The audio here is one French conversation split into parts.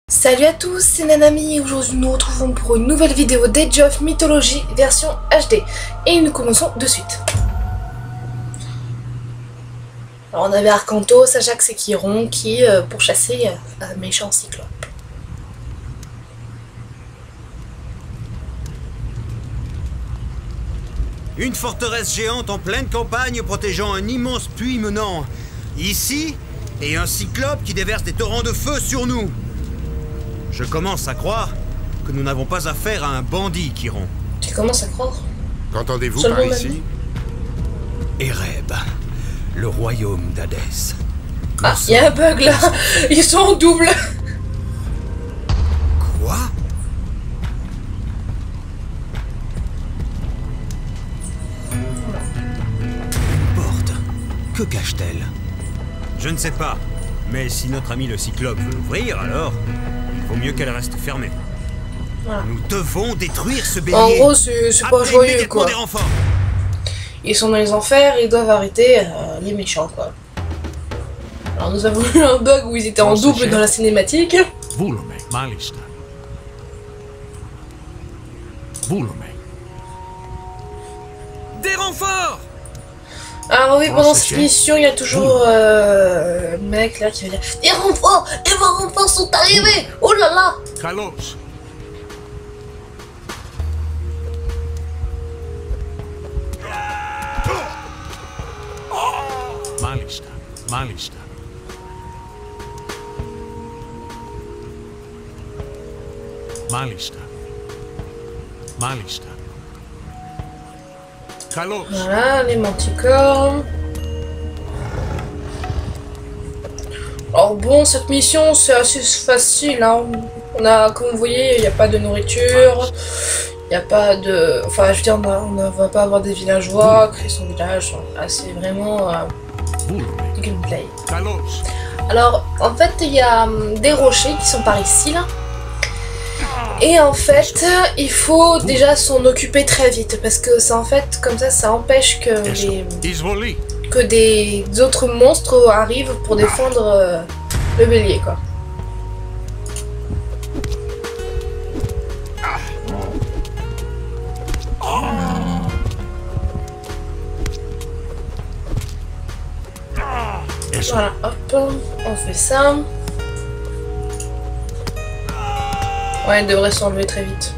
Salut à tous, c'est Nanami et aujourd'hui nous nous retrouvons pour une nouvelle vidéo d'Age of Mythology version HD. Et nous commençons de suite. Alors on avait Arcantos, Ajax et Chiron qui pourchassaient un méchant cyclope. Une forteresse géante en pleine campagne protégeant un immense puits menant ici et un cyclope qui déverse des torrents de feu sur nous. Je commence à croire que nous n'avons pas affaire à un bandit, Chiron. Tu commences à croire? Qu'entendez-vous par ici? Ereb, le royaume d'Hadès. Ah, il y a un bug là. Ils sont en double. Quoi? Une porte. Que cache-t-elle? Je ne sais pas. Mais si notre ami le cyclope veut l'ouvrir, alors il vaut mieux qu'elle reste fermée. Voilà. Nous devons détruire ce bélier. En gros, c'est pas Appelez joyeux immédiatement quoi. des renforts. Ils sont dans les enfers et ils doivent arrêter les méchants quoi. Alors nous avons eu un bug où ils étaient en double dans la cinématique. Βούλομαι, μάλιστα. Βούλομαι. Des renforts! Alors oui, pendant cette mission, il y a toujours un mec là qui va dire des renforts! Et vos renforts sont arrivés! Oh là là! Καλώς. Μάλιστα, μάλιστα. Μάλιστα. Μάλιστα. Καλώς. Voilà, les manticores. Alors bon, cette mission c'est assez facile, hein. On a, comme vous voyez, il n'y a pas de nourriture, il n'y a pas de... Enfin, je veux dire, on ne va pas avoir des villageois, créer son village, là c'est vraiment Βούλομαι. du gameplay. Καλώς. Alors, en fait, il y a des rochers qui sont par ici, là. Et en fait, il faut déjà s'en occuper très vite, parce que ça, en fait, comme ça empêche que Εισβολή. que des autres monstres arrivent pour défendre le bélier, quoi. Voilà, hop, on fait ça. Ouais, il devrait s'enlever très vite.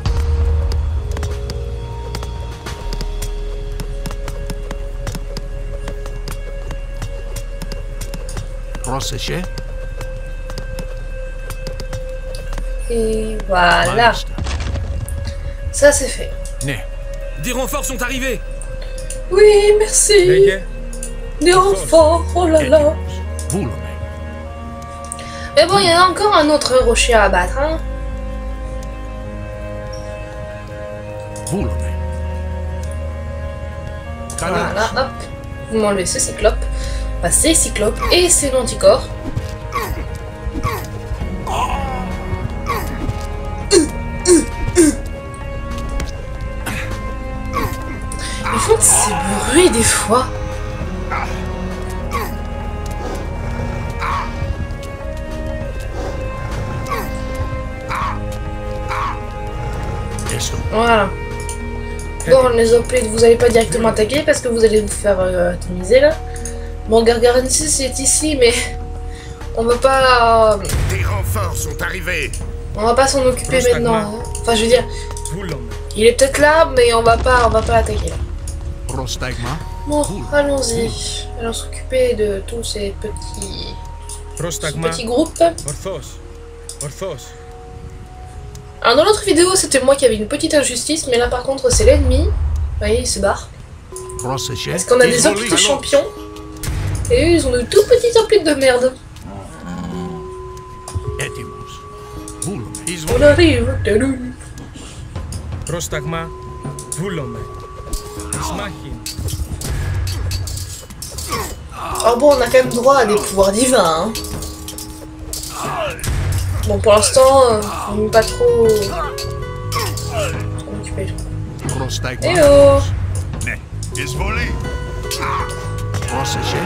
Πρόσεχε. Et voilà, Μάλιστα. ça c'est fait. Ναι. Des renforts sont arrivés! Oui, merci. Des renforts, oh là là. Έτοιμος. Βούλομαι. Mais bon, il y en a encore un autre rocher à abattre, hein. Βούλομαι. Καλώς. Voilà, hop. Vous m'enlevez ce cyclope. Enfin, ces cyclopes et ces manticores. Ils font de ces bruits des fois. Έστω. Voilà. Bon, les hoplites, vous allez pas directement attaquer parce que vous allez vous faire atomiser là. Bon, Gargarensis est ici, mais on va pas, Des renforts sont arrivés. on va pas s'en occuper maintenant. Hein. Enfin, je veux dire, il est peut-être là, mais on va pas l'attaquer là. Πρόσταγμα. Bon, allons-y. Allons s'occuper de tous ces petits groupes. Orthos. Alors dans l'autre vidéo, c'était moi qui avais une petite injustice, mais là par contre, c'est l'ennemi. Vous voyez, il se barre. Πρόσεχε. Parce qu'on a des hoplites champions. Et eux, ils ont de tout petits hoplites de merde. Έτοιμος. Βούλομαι. On Εισβολή. arrive. Tadou. Πρόσταγμα. Βούλομαι. Ισμάχη. Alors bon, on a quand même droit à des pouvoirs divins. Hein. Bon, pour l'instant, on n'est pas trop occupé. Πρόσταγμα. Eh oh! Ναι. Εισβολή. Πρόσεχε.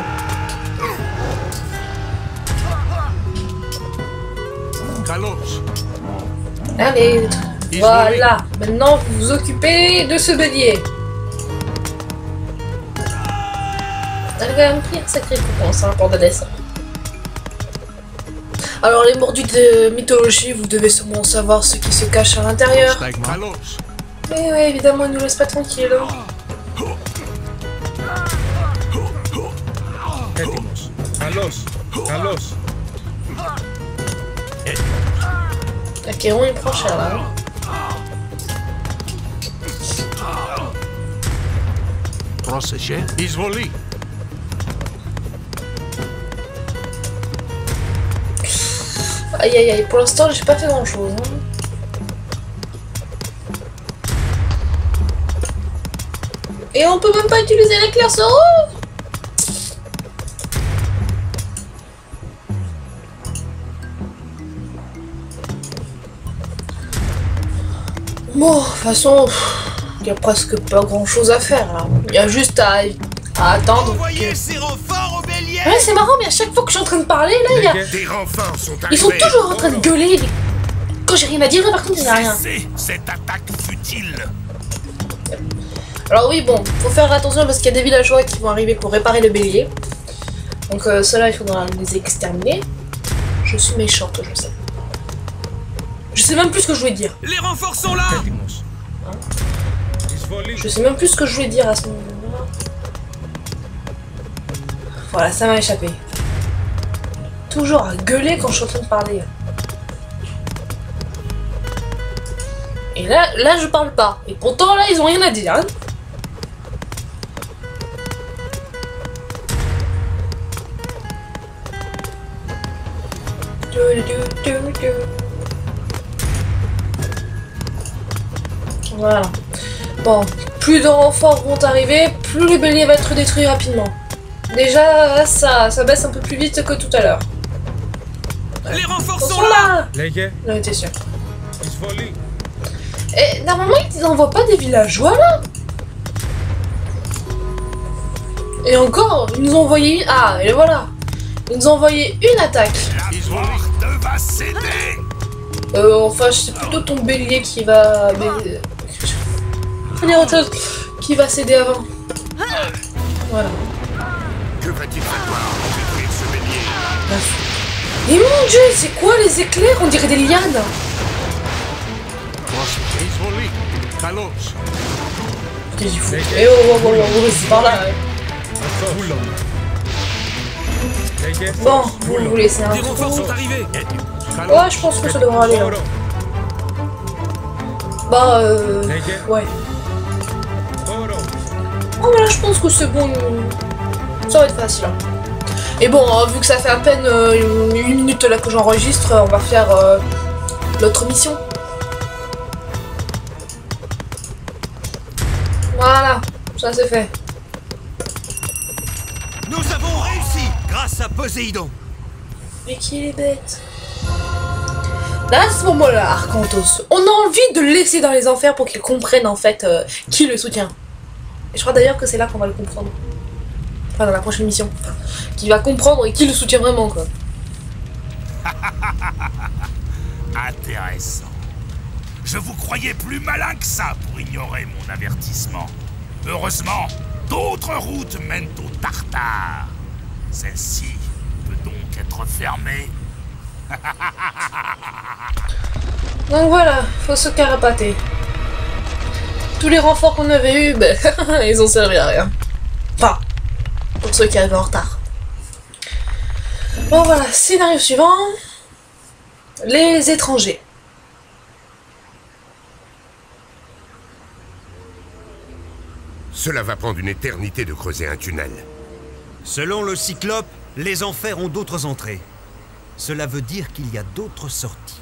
Kalos. Allez, voilà. Maintenant, vous vous occupez de ce bélier. Elle va me pris un sacré récompense hein, pour Dadès. Alors, les mordus de mythologie, vous devez sûrement savoir ce qui se cache à l'intérieur. Kalos. Mais oui, évidemment, ils nous laissent pas tranquilles. Έτοιμος. Καλός. Καλός. Acquéron, il prend cher là. Πρόσεχε. Εισβολή. Aïe aïe aïe, pour l'instant, j'ai pas fait grand chose. Hein. Et on peut même pas utiliser l'éclair Soro. Bon, de toute façon, il y a presque pas grand chose à faire là. Il y a juste à attendre. Envoyez ces renforts au bélier. Ouais, c'est marrant, mais à chaque fois que je suis en train de parler, là, il y a... Des renforts sont arrivés. Ils sont toujours en train de gueuler. Quand j'ai rien à dire, par contre, il n'y a rien. Cessez cette attaque futile. Alors oui, bon, faut faire attention parce qu'il y a des villageois qui vont arriver pour réparer le bélier. Donc ceux-là, il faudra les exterminer. Je suis méchante, je sais. Je sais même plus ce que je voulais dire. Les renforts sont là. Έτοιμος. Εισβολή. Je sais même plus ce que je voulais dire à ce moment-là. Voilà, ça m'a échappé. Toujours à gueuler quand je suis en train de parler. Et là je parle pas. Et pourtant là, ils ont rien à dire. Hein. Voilà. Bon, plus de renforts vont arriver, plus le bélier va être détruit rapidement. Déjà, ça baisse un peu plus vite que tout à l'heure. Les renforts Ils sont sont là. là. Λέγε. J'en étais sûr. Εισβολή. Et normalement, ils n'envoient pas des villageois là. Et encore, ils nous ont envoyé une... Ah, et voilà. Ils nous ont envoyé une attaque. La porte va céder. Enfin, c'est plutôt ton bélier qui va... Faut dire autre chose. Qui va céder avant. Voilà. Que va-t-il falloir pour détruire ce bélier? Mais mon dieu, c'est quoi les éclairs? On dirait des lianes. Πρόσεχε. Εισβολή. Καλός. Qu'est-ce qu'il fout? Eh oh, c'est par là. Ouais. Αυτό. Βούλομαι. Λέγε. Bon, vous vous laissez un Des renforts trou. sont arrivés. Ouais, je pense que ça devrait aller là. Όρο. Bah, Λέγε. ouais. Όρο. Oh, voilà, je pense que c'est bon. Ça va être facile. Hein. Et bon, vu que ça fait à peine une minute là que j'enregistre, on va faire l'autre mission. Voilà, ça c'est fait. Nous avons réussi grâce à Poséidon. Mais qu'il est bête. Là, à ce moment-là, Arcantos, on a envie de le laisser dans les enfers pour qu'il comprenne en fait qui le soutient. Et je crois d'ailleurs que c'est là qu'on va le comprendre. Enfin, dans la prochaine mission. Qui va comprendre et qui le soutient vraiment, quoi. Intéressant. Je vous croyais plus malin que ça pour ignorer mon avertissement. Heureusement, d'autres routes mènent au Tartare. Celle-ci peut donc être fermée. Donc voilà, faut se carapater. Tous les renforts qu'on avait eus, ben, ils ont servi à rien. Enfin, pour ceux qui arrivaient en retard. Bon voilà, scénario suivant. Les étrangers. Cela va prendre une éternité de creuser un tunnel. Selon le Cyclope, les enfers ont d'autres entrées. Cela veut dire qu'il y a d'autres sorties.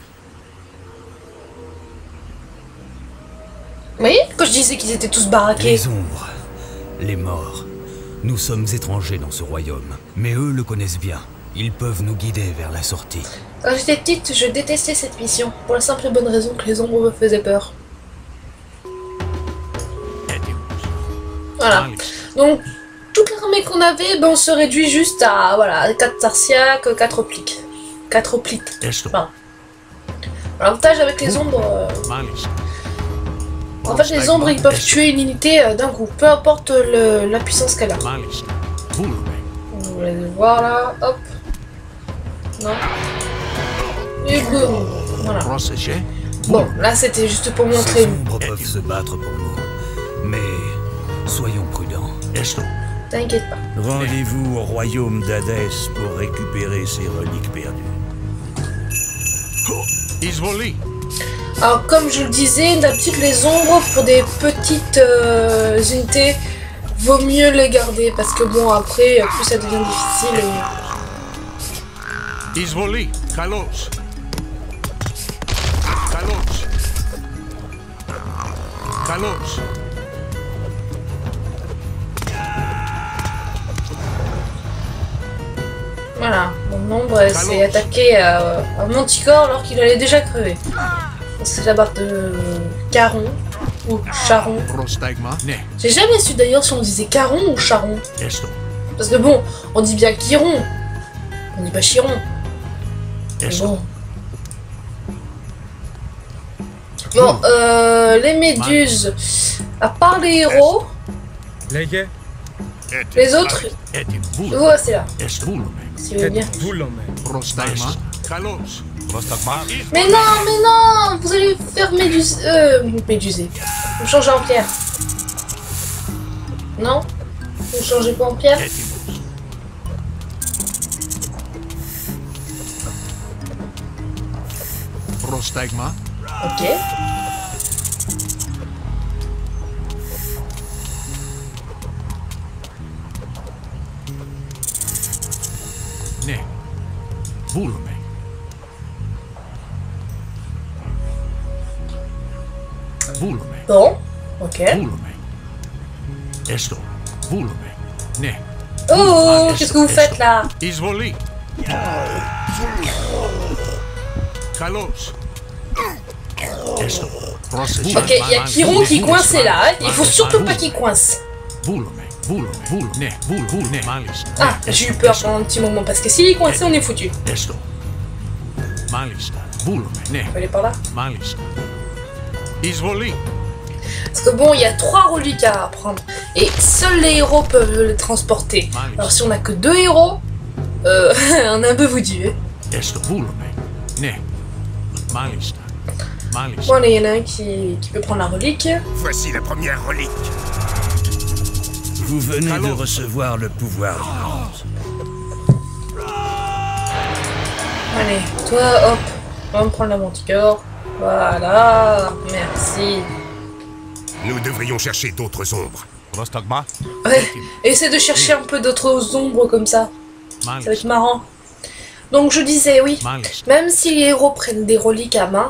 Vous voyez, quand je disais qu'ils étaient tous baraqués. Les ombres, les morts. Nous sommes étrangers dans ce royaume, mais eux le connaissent bien. Ils peuvent nous guider vers la sortie. Quand j'étais petite, je détestais cette mission, pour la simple et bonne raison que les ombres me faisaient peur. Voilà. Donc, toute l'armée qu'on avait, ben, on se réduit juste à, voilà, 4 Tarsiaques, 4 Pliques. 4 Pliques. Έστω. Enfin, L'avantage avec les ombres... Malista. En fait, les ombres, ils peuvent tuer une unité d'un coup, peu importe la puissance qu'elle a. Malista. Vulme. On va les voir là, hop. Non. Et boum. Voilà. Proséger. Bon, là c'était juste pour Ces montrer. ombres peuvent se battre pour nous. Mais soyons prudents. Esto. T'inquiète pas. Rendez-vous au royaume d'Hadès pour récupérer ces reliques perdues. Izvoli. Alors comme je le disais, d'habitude les ombres pour des petites unités, vaut mieux les garder parce que bon après plus ça devient difficile. Izvoli. Kalos. Kalos. Kalos. Voilà, mon ombre s'est attaqué à Manticore alors qu'il allait déjà crever. C'est la barre de Caron ou Charon. Prostigma. Ne. J'ai jamais su d'ailleurs si on disait Caron ou Charon. Esto. Parce que bon, on dit bien Chiron. On dit pas Chiron. Mais Esto. bon. Bon, les méduses, à part les héros, Λέγε, les autres, Et vulme. oh, c'est là, Est vulme. si vous voulez bien. βούλομαι. Prostigma. Kalos. Mais non, vous allez faire méduser. Vous changez en pierre. Non? Vous changez pas en pierre? Έτοιμος. Πρόσταγμα. Ok. Ναι. Βούλμε. Βούλμε. Bon, ok. Βούλμε. Έστω. Βούλμε. Ναι. Oh, qu'est-ce que vous faites là? Εισβολή. Καλώς. Έστω. Πρόσεχε. Ok, il y a Chiron qui coince là, hein. Il faut surtout pas qu'il coince. Βούλμε. Βούλμε. Βούλμε. Ναι. Βούλμε. Ναι. Μάλιστα. Ah, j'ai eu peur pendant un petit moment parce que s'il est coincé, on est foutu. Έστω. Μάλιστα. Βούλμε. Ναι. Faut aller par là. Μάλιστα. Εισβολή. Parce que bon, il y a 3 reliques à prendre. Et seuls les héros peuvent les transporter. Alors si on a que 2 héros, on est un peu foutu. Hein. Έστω. Βούλμε. Ναι. Μάλιστα. Μάλιστα. Bon, allez, il y en a un qui peut prendre la relique. Voici la première relique. Vous venez de recevoir le pouvoir du monde. Allez, toi, hop, on va me prendre la manticore. Voilà, merci. Nous devrions chercher d'autres ombres. Πρόσταγμα. Ouais, essaie de chercher un peu d'autres ombres comme ça. Ça va être Μάλιστα. marrant. Donc je disais, oui, Μάλιστα. même si les héros prennent des reliques à main,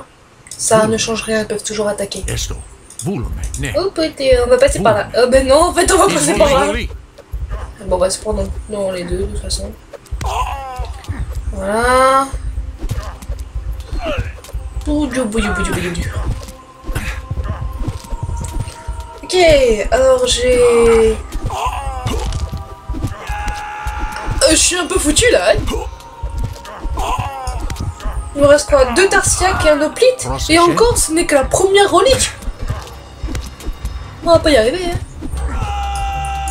ça ne change rien, ils peuvent toujours attaquer. Έστω. Βούλμε. Ναι. Oh, on va passer par là. Oh, ben non, en fait, on va passer par là. Εισβολή. Bon, on va se prendre non, les deux, de toute façon. Voilà. Bouillou. Ok, alors j'ai... je suis un peu foutu là, hein. Il me reste quoi? 2 Tarsiaques et un Hoplite. Et encore, ce n'est que la première relique. On va pas y arriver, hein.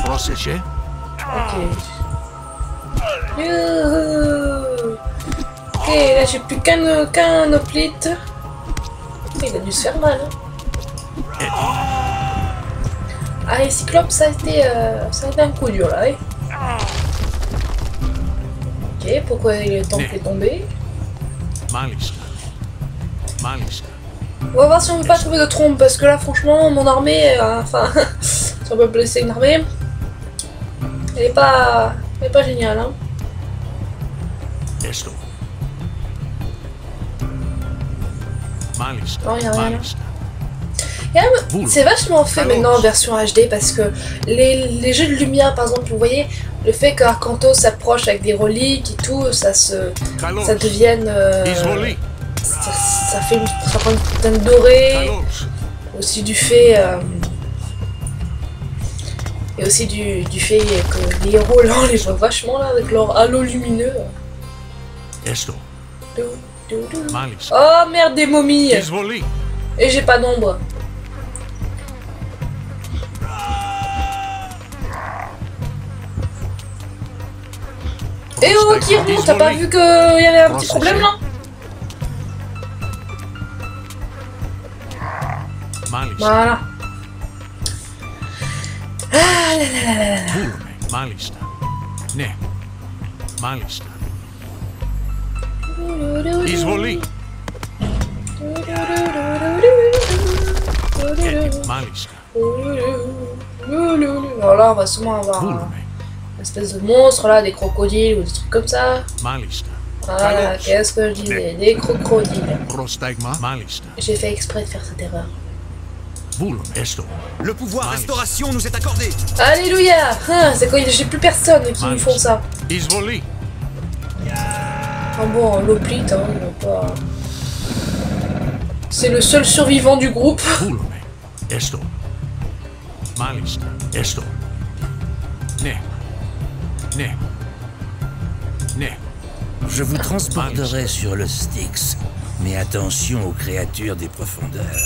Πρόσεχε. Ok. Youhou. Ok, là j'ai plus qu'un Hoplite. Il a dû se faire mal. Hein. Ah, et Cyclope, ça a été un coup dur là. Hein. Ok, pourquoi il est temple est tombé? Μάλιστα. Μάλιστα. On va voir si on peut pas trouver de trompe parce que là, franchement, mon armée, enfin, si on peut blesser une armée, elle est pas géniale. Hein. Έστω. Μάλιστα. Non, y a rien là. Μάλιστα. Et même, c'est vachement fait maintenant en version HD parce que les jeux de lumière, par exemple, vous voyez, le fait qu'Arcanto s'approche avec des reliques et tout, ça devienne... Εισβολή. ça prend une teinte dorée, Καλώς. aussi du fait... et aussi du fait que les héros là, on les voit vachement là avec leur halo lumineux. Έστω. Μάλιστα. Oh merde, des momies. Εισβολή. Et j'ai pas d'ombre. Eh oh, Kiron, t'as pas vu qu'il y avait un petit problème là? Μάλιστα. Voilà. Ah là là là là là. Βούλουμε. Μάλιστα. Ναι. Μάλιστα. Εισβολή. Μάλιστα. Alors là, on va sûrement avoir Βούλουμε. une espèce de monstre là, des crocodiles ou des trucs comme ça. Μάλιστα. Voilà, qu'est-ce que je disais? Des crocodiles. Πρόσταγμα. Μάλιστα. J'ai fait exprès de faire cette erreur. Βούλουμε. Έστω. Le pouvoir Ah, restauration nous est accordé. Alléluia. Ah, c'est quand j'ai plus personne qui nous font ça. Εισβολή. Ah bon, l'oplite, hein, il va pas... C'est le seul survivant du groupe. Βούλουμε. Έστω. Μάλιστα. Έστω. Ναι. Ναι. Ναι. Je vous transporterai sur le Styx, mais attention aux créatures des profondeurs.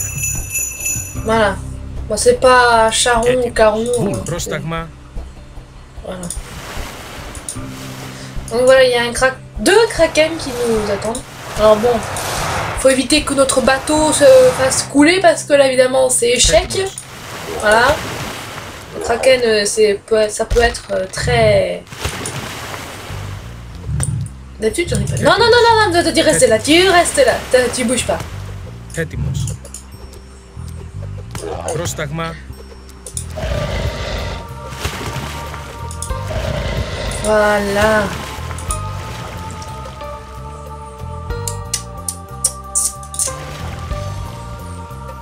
Voilà. Bon, c'est pas Charon ou Caron. Πρόσταγμα. Voilà. Donc voilà, il y a deux kraken qui nous attendent. Alors bon, faut éviter que notre bateau se fasse couler parce que là évidemment c'est échec. Voilà. Le kraken, ça peut être très... D'habitude j'en ai pas. Non, non, non, non, non, tu restes là, tu restes là, tu bouges pas. Έτοιμος. Πρόσταγμα. Voilà.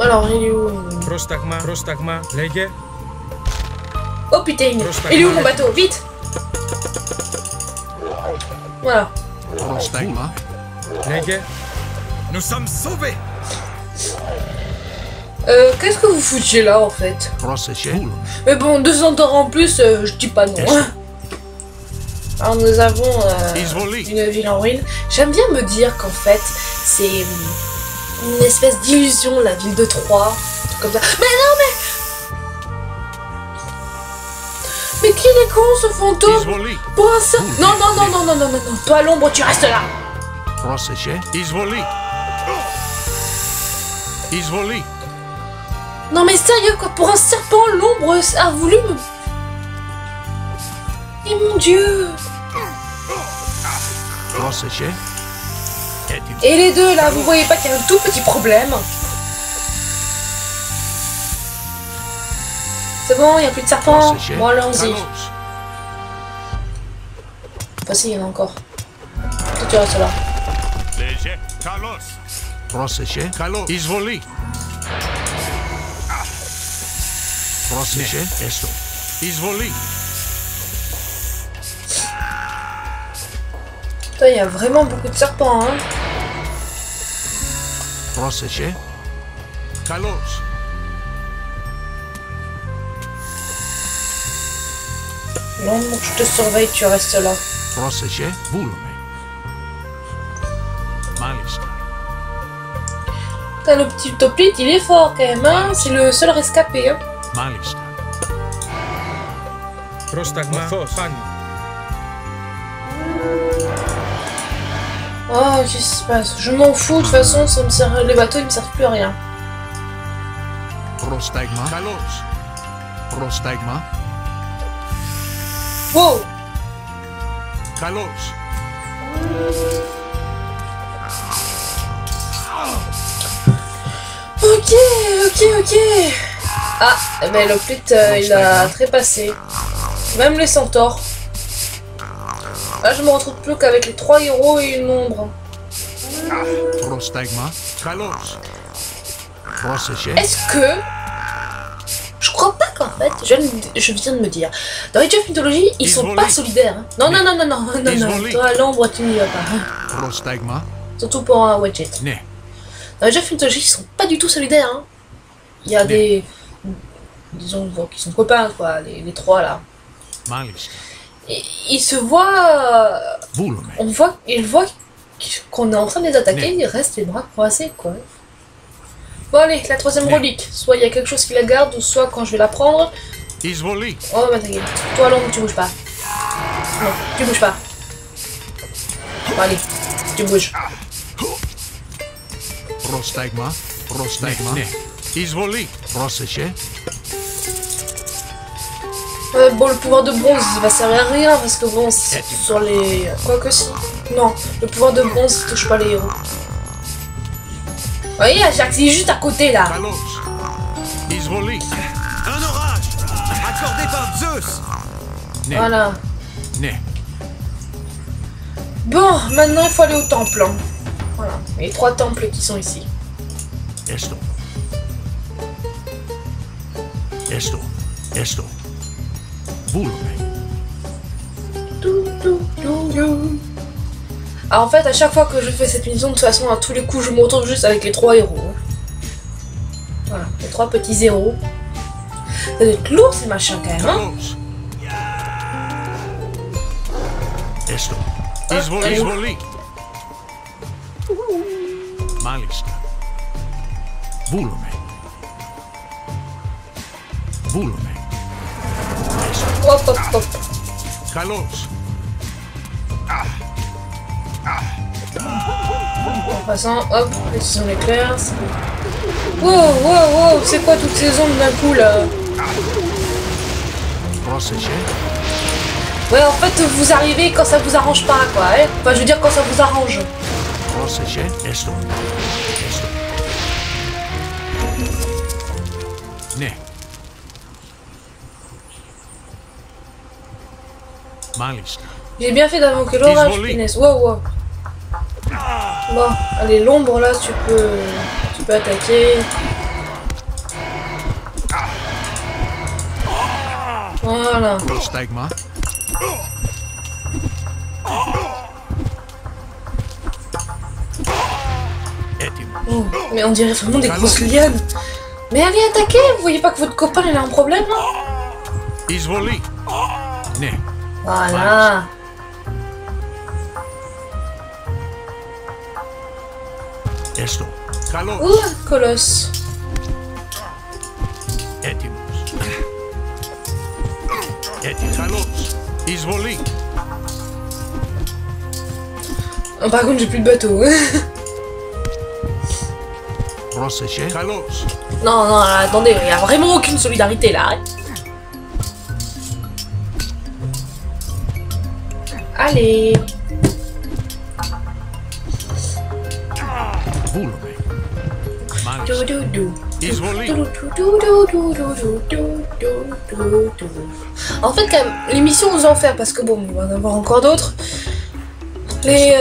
Alors, il est où? Πρόσταγμα. Πρόσταγμα. Λέγε. Oh putain, il est où mon bateau? Vite! Voilà. Πρόσταγμα. Λέγε. Nous sommes sauvés. Qu'est-ce que vous foutiez là en fait? Πρόσεχε. Βούλουμε. Mais bon, 200 ans en plus, je dis pas non. Hein. Alors nous avons Εισβολή. une ville en ruine. J'aime bien me dire qu'en fait, c'est une espèce d'illusion, la ville de Troie. Un truc comme ça. Mais non, mais... Mais qu'il est con ce fantôme! Εισβολή. Pour un seul... Non, non, non, non, non, non, non, non. Toi, l'ombre, tu restes là! Πρόσεχε. Εισβολή. Εισβολή. Non mais sérieux quoi, pour un serpent, l'ombre a voulu me... Et mon dieu! Πρόσεχε. Έτοιμο. Et les deux là, vous voyez pas qu'il y a un tout petit problème? C'est bon, il n'y a plus de serpent? Πρόσεχε. Bon, allons-y. Καλώς. Enfin si, il y en a encore. Toi tu restes là. Λέγε. Καλώς. Πρόσεχε. Καλό. Εισβολή. Πρόσεχε. Έστω. Εισβολή. Putain, il y a vraiment beaucoup de serpents, hein. Πρόσεχε. Καλώς. L'ombre, je te surveille, tu restes là. Πρόσεχε. Βούλουμε. Μάλιστα. Putain, le petit toplite, il est fort quand même, hein. C'est le seul rescapé, hein. Μάλιστα. Πρόσταγμα. Ορθώς. Πάνι. Oh, qu'est-ce qui se passe? Je m'en fous, de toute façon, ça me sert... les bateaux, ils me servent plus à rien. Πρόσταγμα. Καλώς. Πρόσταγμα. Wow! Καλώς. Ok, ok, ok. Ah, eh ben le pit, il a trépassé. Même les centaures. Là, je me retrouve plus qu'avec les 3 héros et une ombre. Πρόσταγμα. Καλώς. Πρόσεχε. Est-ce que... Je crois pas qu'en fait, je viens de me dire, dans Age of Mythology, ils sont pas solidaires. Hein. Non, non, non, non, non, non, non, toi, l'ombre, tu n'y vas pas. Hein. Πρόσταγμα. Surtout pour un Wedget. Ναι. Dans Age of Mythology, ils sont pas du tout solidaires. Hein. Il y a des... Disons qui sont copains, quoi, les trois là. Μάλιστα. Et ils se voient... Βούλουμε. Ils voient qu'on est en train de les attaquer, ils restent les bras croisés, quoi. Bon, allez, la troisième relique. Soit il y a quelque chose qui la garde, ou soit quand je vais la prendre... Oh, bah t'inquiète. Toi, l'ombre, tu bouges pas. Non, tu bouges pas. Bon, allez, tu bouges. Prostagma. Izvoli. Proseche. Bon, le pouvoir de bronze, il va servir à rien, parce que bon, sur les... Quoi que si. Non, le pouvoir de bronze, il touche pas les héros. Vous voyez, Ajax, il est juste à côté, là. Izvoli. Un orage accordé par Zeus. Voilà. Ne. Bon, maintenant, il faut aller au temple. Hein. Voilà, les 3 temples qui sont ici. Esto. Esto. Esto. Vulme. Alors en fait, à chaque fois que je fais cette mission, de toute façon, à tous les coups, je me retrouve juste avec les 3 héros. Hein. Voilà, les 3 petits héros. Ça doit être lourd ces machins quand même, hein. Esto. Izvoli. Μάλιστα. Βούλομαι. Hop, hop, hop. Καλώς. En passant, hop, précision l'éclair. Wow, wow, wow, c'est quoi toutes ces ondes d'un coup là? Πρόσεχε. Ouais, en fait, vous arrivez quand ça vous arrange pas, quoi, hein. Enfin, je veux dire quand ça vous arrange. Πρόσεχε. Esto. Esto. Ναι. Μάλιστα. J'ai bien fait d'invoquer l'orage, punaise. Wow, wow. Bon, allez, l'ombre là, tu peux attaquer. Voilà. Πρόσταγμα. Έτοιμο. Oh, mais on dirait vraiment des grosses lianes. Mais allez attaquer, vous voyez pas que votre copain il a un problème là? Εισβολή. Ναι. Voilà. Esto. Καλώς. Ouh, colosse. Έτοιμος. Έτοιμος. Καλώς. Εισβολή. Oh, par contre, j'ai plus de bateau. Πρόσεχε. Καλώς. Non, non, attendez, il y a vraiment aucune solidarité là. Hein. Allez. Βούλομαι. Μάλιστα. Εισβολή. En fait, quand même, les missions aux enfers, parce que bon, il va y en avoir encore d'autres. Les.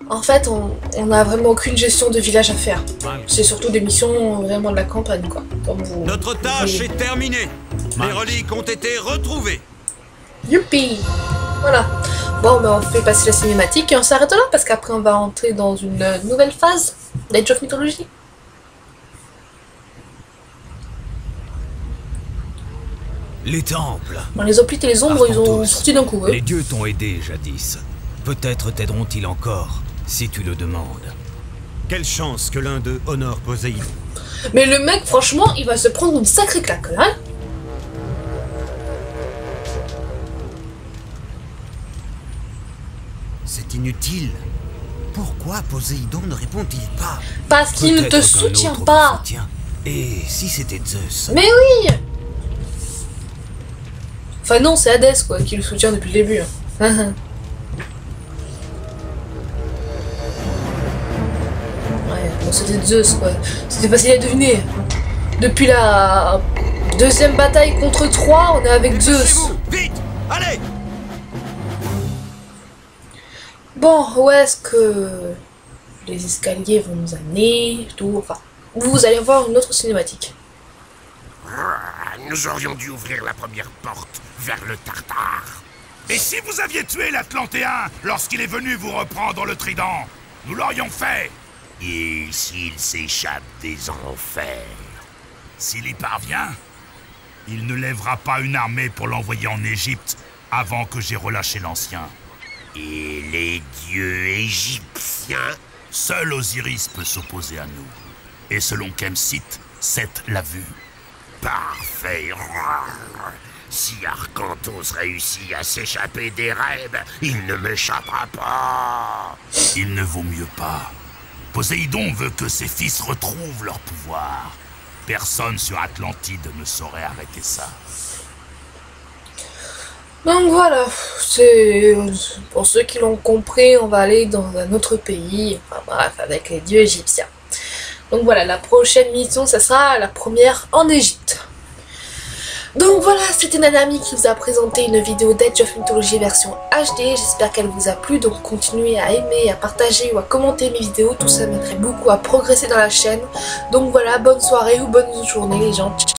En fait, on a vraiment aucune gestion de village à faire. C'est surtout des missions vraiment de la campagne, quoi. Comme vous. Notre tâche est terminée. Les reliques ont été retrouvées. Youpi! Voilà. Bon, ben on fait passer la cinématique et on s'arrête là parce qu'après on va entrer dans une nouvelle phase d'Age of Mythology. Les temples. Bon, les hoplites et les ombres, ils ont sorti d'un coup. Les dieux t'ont aidé jadis. Peut-être t'aideront-ils encore, si tu le demandes. Quelle chance que l'un d'eux honore Poséidon. Mais le mec, franchement, il va se prendre une sacrée claque là. Hein. C'est inutile. Pourquoi Poséidon ne répond-il pas? Parce qu'il ne te Peut-être qu'un soutient autre pas. te soutient. Et si c'était Zeus? Mais oui. Enfin non, c'est Hadès quoi, qui le soutient depuis le début. Hein. Ouais, bon c'était Zeus quoi. C'était facile à deviner. Depuis la deuxième bataille contre Troie, on est avec Zeus. Dépêchez-vous, vite, allez. Bon, où est-ce que les escaliers vont nous amener, tout, enfin, vous allez voir une autre cinématique. Nous aurions dû ouvrir la première porte vers le Tartare. Et si vous aviez tué l'Atlantéen lorsqu'il est venu vous reprendre le trident, nous l'aurions fait. Et s'il s'échappe des enfers, s'il y parvient, il ne lèvera pas une armée pour l'envoyer en Égypte avant que j'ai relâché l'ancien. Et les dieux égyptiens? Seul Osiris peut s'opposer à nous. Et selon Kemsit, Seth l'a vu. Parfait. Si Arcantos réussit à s'échapper des rêves, il ne m'échappera pas. Il ne vaut mieux pas. Poséidon veut que ses fils retrouvent leur pouvoir. Personne sur Atlantide ne saurait arrêter ça. Donc voilà, c'est pour ceux qui l'ont compris, on va aller dans un autre pays, enfin bref, avec les dieux égyptiens. Donc voilà, la prochaine mission, ça sera la première en Égypte. Donc voilà, c'était Nanami qui vous a présenté une vidéo d'Age of Mythology version HD. J'espère qu'elle vous a plu, donc continuez à aimer, à partager ou à commenter mes vidéos. Tout ça m'aiderait beaucoup à progresser dans la chaîne. Donc voilà, bonne soirée ou bonne journée les gens.